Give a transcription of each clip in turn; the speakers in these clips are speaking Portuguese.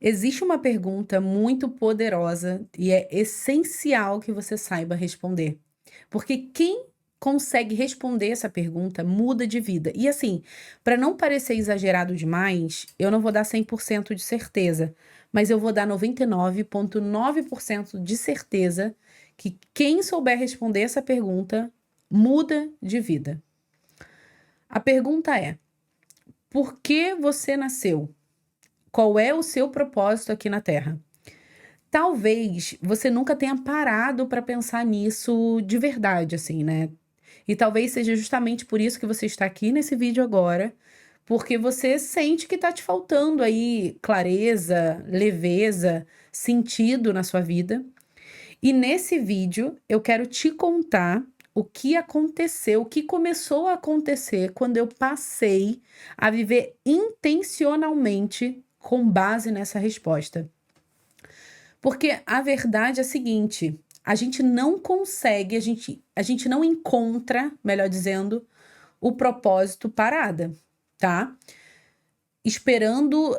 Existe uma pergunta muito poderosa e é essencial que você saiba responder. Porque quem consegue responder essa pergunta muda de vida. E assim, para não parecer exagerado demais, eu não vou dar 100% de certeza, mas eu vou dar 99,9% de certeza que quem souber responder essa pergunta muda de vida. A pergunta é: por que você nasceu? Qual é o seu propósito aqui na Terra? Talvez você nunca tenha parado para pensar nisso de verdade, assim, né. E talvez seja justamente por isso que você está aqui nesse vídeo agora, porque você sente que tá te faltando aí clareza, leveza, sentido na sua vida. E nesse vídeo eu quero te contar o que aconteceu, o que começou a acontecer quando eu passei a viver intencionalmente com base nessa resposta. Porque a verdade é a seguinte, a gente não consegue, a gente não encontra, melhor dizendo, o propósito parada, tá? Esperando,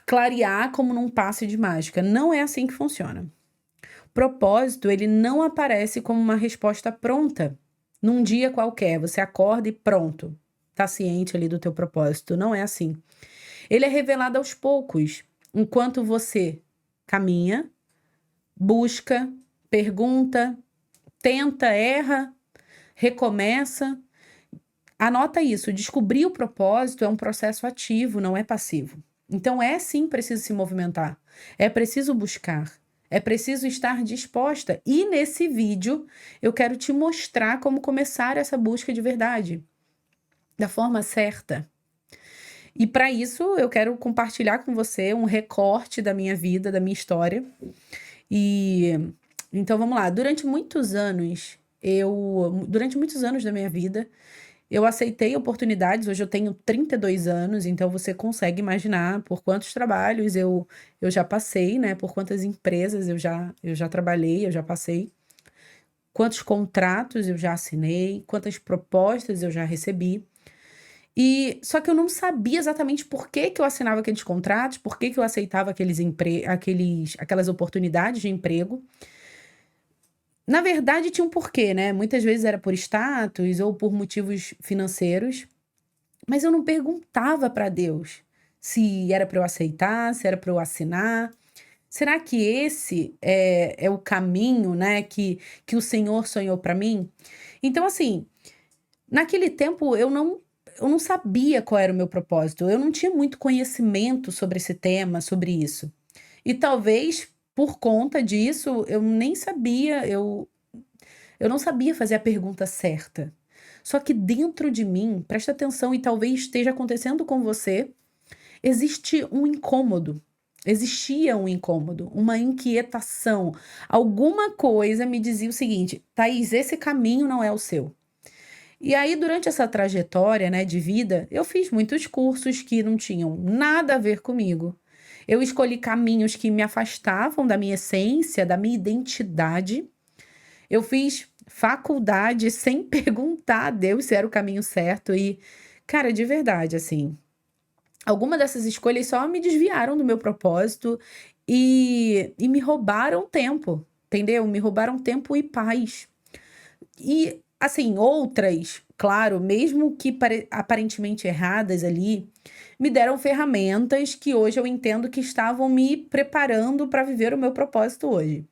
clarear como num passe de mágica. Não é assim que funciona. Propósito, ele não aparece como uma resposta pronta, num dia qualquer, você acorda e pronto, tá ciente ali do teu propósito. Não é assim. Ele é revelado aos poucos, enquanto você caminha, busca, pergunta, tenta, erra, recomeça. Anota isso, descobrir o propósito é um processo ativo, não é passivo. Então é sim preciso se movimentar, é preciso buscar, é preciso estar disposta. E nesse vídeo eu quero te mostrar como começar essa busca de verdade, da forma certa. E para isso eu quero compartilhar com você um recorte da minha vida, da minha história. E então vamos lá, durante muitos anos da minha vida, eu aceitei oportunidades. Hoje eu tenho 32 anos, então você consegue imaginar por quantos trabalhos eu já passei, né, por quantas empresas eu já trabalhei, eu já passei, quantos contratos eu já assinei, quantas propostas eu já recebi. E só que eu não sabia exatamente por que que eu assinava aqueles contratos, por que que eu aceitava aquelas oportunidades de emprego. Na verdade tinha um porquê, né, muitas vezes era por status ou por motivos financeiros, mas eu não perguntava para Deus se era para eu aceitar, se era para eu assinar. Será que esse é o caminho, né, que o Senhor sonhou para mim? Então assim, naquele tempo eu não sabia qual era o meu propósito, eu não tinha muito conhecimento sobre esse tema, sobre isso. E talvez por conta disso eu nem sabia, eu não sabia fazer a pergunta certa. Só que dentro de mim, presta atenção e talvez esteja acontecendo com você, existe um incômodo. Existia um incômodo, uma inquietação. Alguma coisa me dizia o seguinte: Thaís, esse caminho não é o seu. E aí, durante essa trajetória, né, de vida, eu fiz muitos cursos que não tinham nada a ver comigo. Eu escolhi caminhos que me afastavam da minha essência, da minha identidade. Eu fiz faculdade sem perguntar a Deus se era o caminho certo e, cara, de verdade, assim, alguma dessas escolhas só me desviaram do meu propósito e me roubaram tempo, entendeu? Me roubaram tempo e paz. E, assim, outras, claro, mesmo que aparentemente erradas ali, me deram ferramentas que hoje eu entendo que estavam me preparando para viver o meu propósito hoje.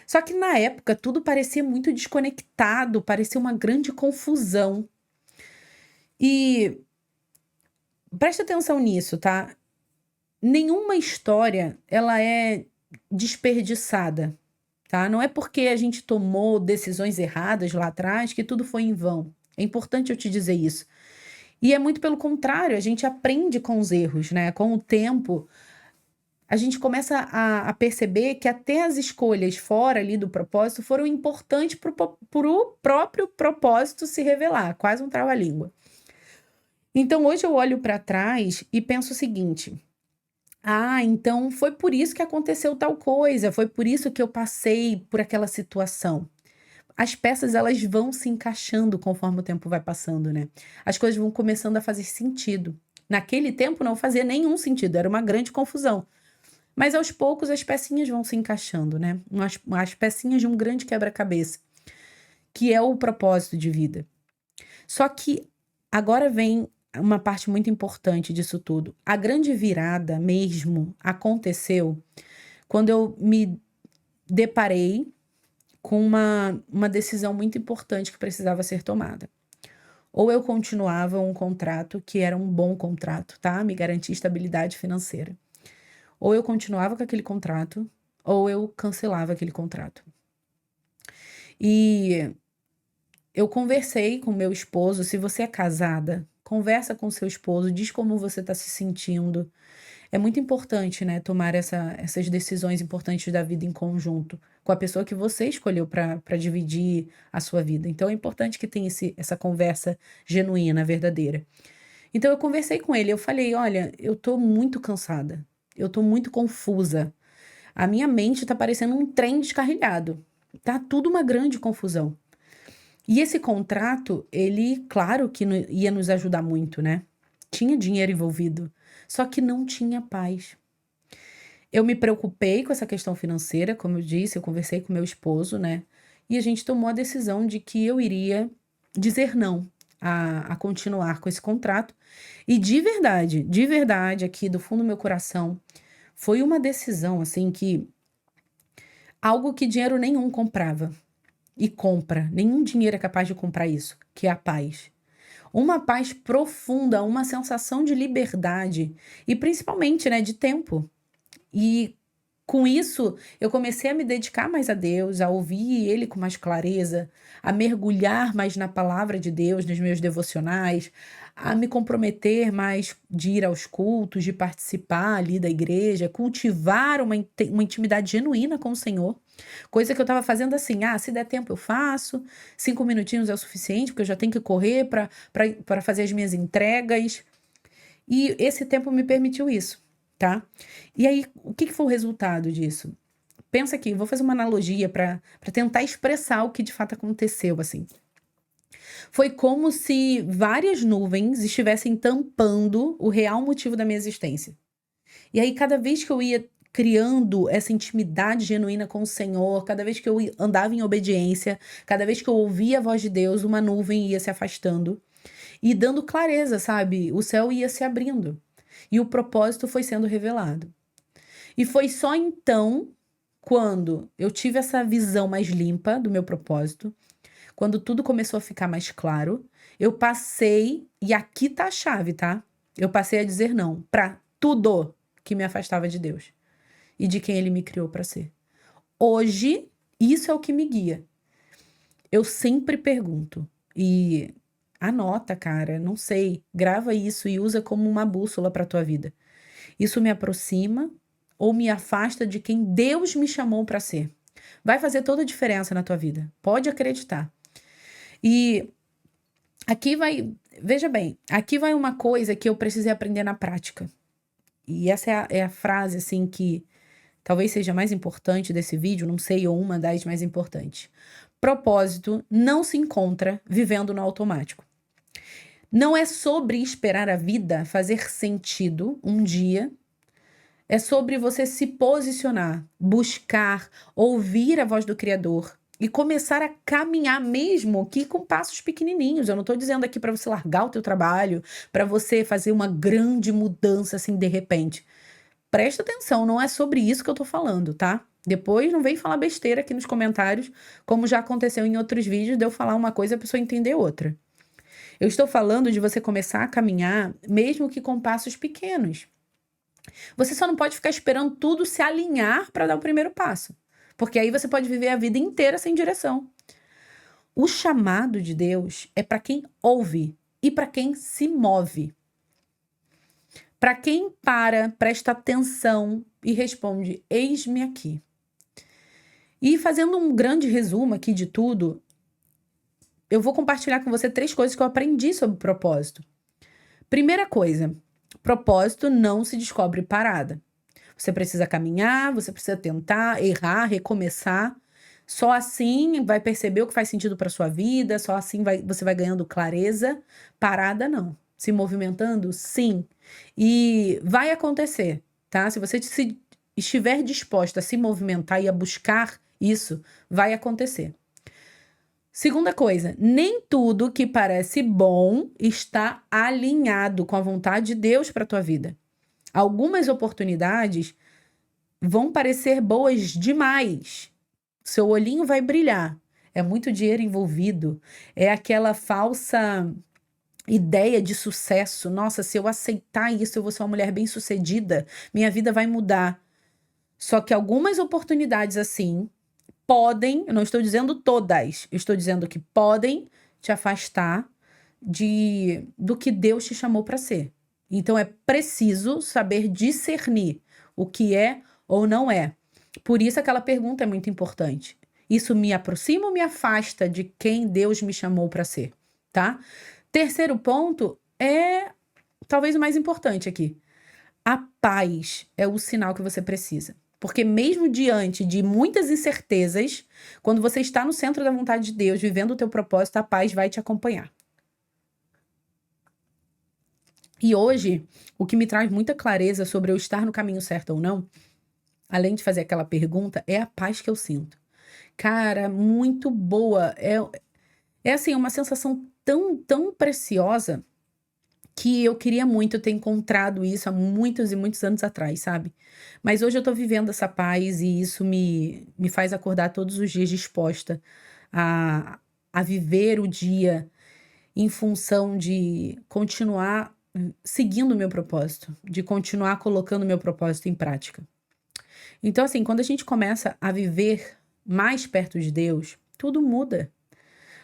Só que na época tudo parecia muito desconectado, parecia uma grande confusão. E presta atenção nisso, tá? Nenhuma história ela é desperdiçada, tá? Não é porque a gente tomou decisões erradas lá atrás que tudo foi em vão. É importante eu te dizer isso. E é muito pelo contrário, a gente aprende com os erros, né? Com o tempo, a gente começa a perceber que até as escolhas fora ali do propósito foram importantes para o próprio propósito se revelar, quase um trava-língua. Então hoje eu olho para trás e penso o seguinte: ah, então foi por isso que aconteceu tal coisa, foi por isso que eu passei por aquela situação. As peças elas vão se encaixando conforme o tempo vai passando, né? As coisas vão começando a fazer sentido. Naquele tempo não fazia nenhum sentido, era uma grande confusão. Mas aos poucos as pecinhas vão se encaixando, né? As pecinhas de um grande quebra-cabeça, que é o propósito de vida. Só que agora vem uma parte muito importante disso tudo. A grande virada mesmo aconteceu quando eu me deparei com uma decisão muito importante que precisava ser tomada. Ou eu continuava um contrato que era um bom contrato, tá? Me garantia estabilidade financeira. Ou eu continuava com aquele contrato, ou eu cancelava aquele contrato. E eu conversei com meu esposo. Se você é casada, conversa com seu esposo, diz como você está se sentindo. É muito importante, né, tomar essas decisões importantes da vida em conjunto com a pessoa que você escolheu para dividir a sua vida. Então é importante que tenha essa conversa genuína, verdadeira. Então eu conversei com ele, eu falei: olha, eu tô muito cansada, eu tô muito confusa. A minha mente tá parecendo um trem descarrilhado. Tá tudo uma grande confusão. E esse contrato, ele, claro que ia nos ajudar muito, né? Tinha dinheiro envolvido, só que não tinha paz. Eu me preocupei com essa questão financeira, como eu disse, eu conversei com meu esposo, né? E a gente tomou a decisão de que eu iria dizer não a continuar com esse contrato. E de verdade, aqui do fundo do meu coração, foi uma decisão, assim, que algo que dinheiro nenhum comprava e compra, nenhum dinheiro é capaz de comprar isso, que é a paz. Uma paz profunda, uma sensação de liberdade e principalmente, né, de tempo. E com isso, eu comecei a me dedicar mais a Deus, a ouvir Ele com mais clareza, a mergulhar mais na palavra de Deus, nos meus devocionais, a me comprometer mais de ir aos cultos, de participar ali da igreja, cultivar uma intimidade genuína com o Senhor. Coisa que eu estava fazendo assim, se der tempo eu faço, 5 minutinhos é o suficiente, porque eu já tenho que correr para fazer as minhas entregas. E esse tempo me permitiu isso, tá? E aí, o que foi o resultado disso? Pensa aqui, vou fazer uma analogia para tentar expressar o que de fato aconteceu, assim. Foi como se várias nuvens estivessem tampando o real motivo da minha existência. E aí, cada vez que eu ia criando essa intimidade genuína com o Senhor, cada vez que eu andava em obediência, cada vez que eu ouvia a voz de Deus, uma nuvem ia se afastando e dando clareza, sabe? O céu ia se abrindo e o propósito foi sendo revelado. E foi só então, quando eu tive essa visão mais limpa do meu propósito, quando tudo começou a ficar mais claro, eu passei, e aqui tá a chave, tá? Eu passei a dizer não pra tudo que me afastava de Deus e de quem Ele me criou para ser. Hoje, isso é o que me guia. Eu sempre pergunto e anota, cara, não sei, grava isso e usa como uma bússola para tua vida. Isso me aproxima ou me afasta de quem Deus me chamou para ser? Vai fazer toda a diferença na tua vida. Pode acreditar. E aqui vai, veja bem, aqui vai uma coisa que eu precisei aprender na prática. E essa é a frase, assim, que talvez seja a mais importante desse vídeo, não sei, ou uma das mais importantes. Propósito não se encontra vivendo no automático. Não é sobre esperar a vida fazer sentido um dia. É sobre você se posicionar, buscar, ouvir a voz do Criador e começar a caminhar mesmo que com passos pequenininhos. Eu não estou dizendo aqui para você largar o teu trabalho, para você fazer uma grande mudança assim de repente. Presta atenção, não é sobre isso que eu tô falando, tá? Depois não vem falar besteira aqui nos comentários, como já aconteceu em outros vídeos, de eu falar uma coisa e a pessoa entender outra. Eu estou falando de você começar a caminhar, mesmo que com passos pequenos. Você só não pode ficar esperando tudo se alinhar para dar o primeiro passo, porque aí você pode viver a vida inteira sem direção. O chamado de Deus é para quem ouve e para quem se move. Para quem presta atenção e responde: eis-me aqui. E fazendo um grande resumo aqui de tudo, eu vou compartilhar com você 3 coisas que eu aprendi sobre propósito. Primeira coisa, propósito não se descobre parada. Você precisa caminhar, você precisa tentar, errar, recomeçar. Só assim vai perceber o que faz sentido para sua vida, só assim você vai ganhando clareza. Parada não. se movimentando? Sim. E vai acontecer, tá? Se você estiver disposta a se movimentar e a buscar isso, vai acontecer. Segunda coisa, nem tudo que parece bom está alinhado com a vontade de Deus para a tua vida. Algumas oportunidades vão parecer boas demais. Seu olhinho vai brilhar. É muito dinheiro envolvido. É aquela falsa ideia de sucesso. Nossa, se eu aceitar isso, eu vou ser uma mulher bem-sucedida, minha vida vai mudar. Só que algumas oportunidades assim podem, eu não estou dizendo todas, eu estou dizendo que podem te afastar do que Deus te chamou para ser. Então é preciso saber discernir o que é ou não é. Por isso aquela pergunta é muito importante. Isso me aproxima ou me afasta de quem Deus me chamou para ser, tá? Terceiro ponto é talvez o mais importante aqui. A paz é o sinal que você precisa. Porque mesmo diante de muitas incertezas, quando você está no centro da vontade de Deus, vivendo o teu propósito, a paz vai te acompanhar. E hoje, o que me traz muita clareza sobre eu estar no caminho certo ou não, além de fazer aquela pergunta, é a paz que eu sinto. Cara, muito boa. É assim, uma sensação tão preciosa que eu queria muito ter encontrado isso há muitos e muitos anos atrás, sabe? Mas hoje eu tô vivendo essa paz e isso me faz acordar todos os dias disposta a viver o dia em função de continuar seguindo o meu propósito, de continuar colocando o meu propósito em prática. Então, assim, quando a gente começa a viver mais perto de Deus, tudo muda.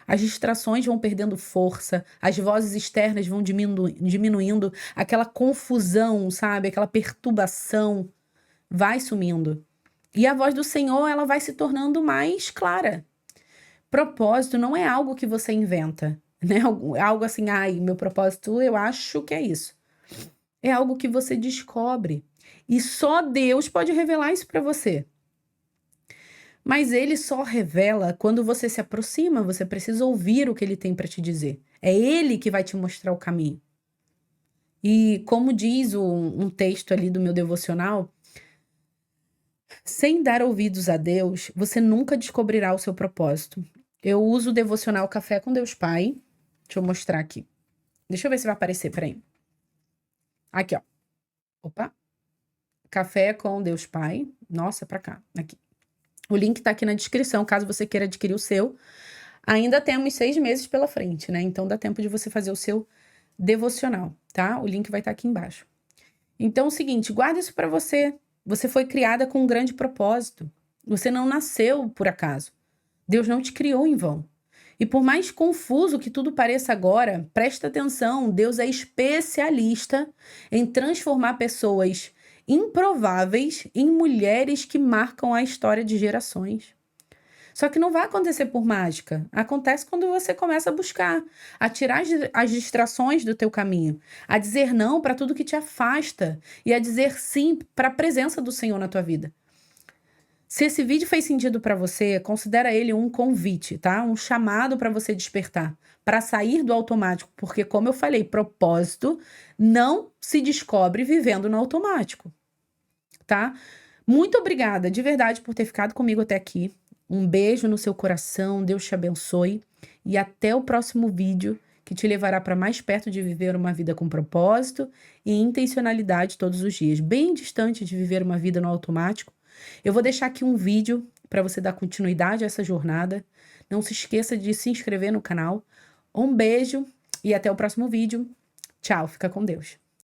As distrações vão perdendo força, as vozes externas vão diminuindo, aquela confusão, sabe? Aquela perturbação vai sumindo. E a voz do Senhor, ela vai se tornando mais clara. Propósito não é algo que você inventa, né? Algo assim, ai, meu propósito, eu acho que é isso. É algo que você descobre. E só Deus pode revelar isso para você. Mas ele só revela quando você se aproxima, você precisa ouvir o que ele tem para te dizer. É ele que vai te mostrar o caminho. E como diz um texto ali do meu devocional, sem dar ouvidos a Deus, você nunca descobrirá o seu propósito. Eu uso o devocional Café com Deus Pai. Deixa eu mostrar aqui. Deixa eu ver se vai aparecer, peraí. Aqui, ó. Opa. Café com Deus Pai. Nossa, pra cá. Aqui. O link tá aqui na descrição, caso você queira adquirir o seu. Ainda temos 6 meses pela frente, né? Então dá tempo de você fazer o seu devocional, tá? O link vai estar aqui embaixo. Então é o seguinte, guarda isso para você. Você foi criada com um grande propósito. Você não nasceu por acaso. Deus não te criou em vão. E por mais confuso que tudo pareça agora, presta atenção, Deus é especialista em transformar pessoas improváveis em mulheres que marcam a história de gerações. Só que não vai acontecer por mágica. Acontece quando você começa a buscar, a tirar as distrações do teu caminho, a dizer não para tudo que te afasta e a dizer sim para a presença do Senhor na tua vida. Se esse vídeo fez sentido para você, considera ele um convite, tá? Um chamado para você despertar, para sair do automático, porque como eu falei, propósito não se descobre vivendo no automático, tá? Muito obrigada, de verdade, por ter ficado comigo até aqui. Um beijo no seu coração, Deus te abençoe e até o próximo vídeo que te levará para mais perto de viver uma vida com propósito e intencionalidade todos os dias, bem distante de viver uma vida no automático. Eu vou deixar aqui um vídeo para você dar continuidade a essa jornada. Não se esqueça de se inscrever no canal. Um beijo e até o próximo vídeo. Tchau, fica com Deus.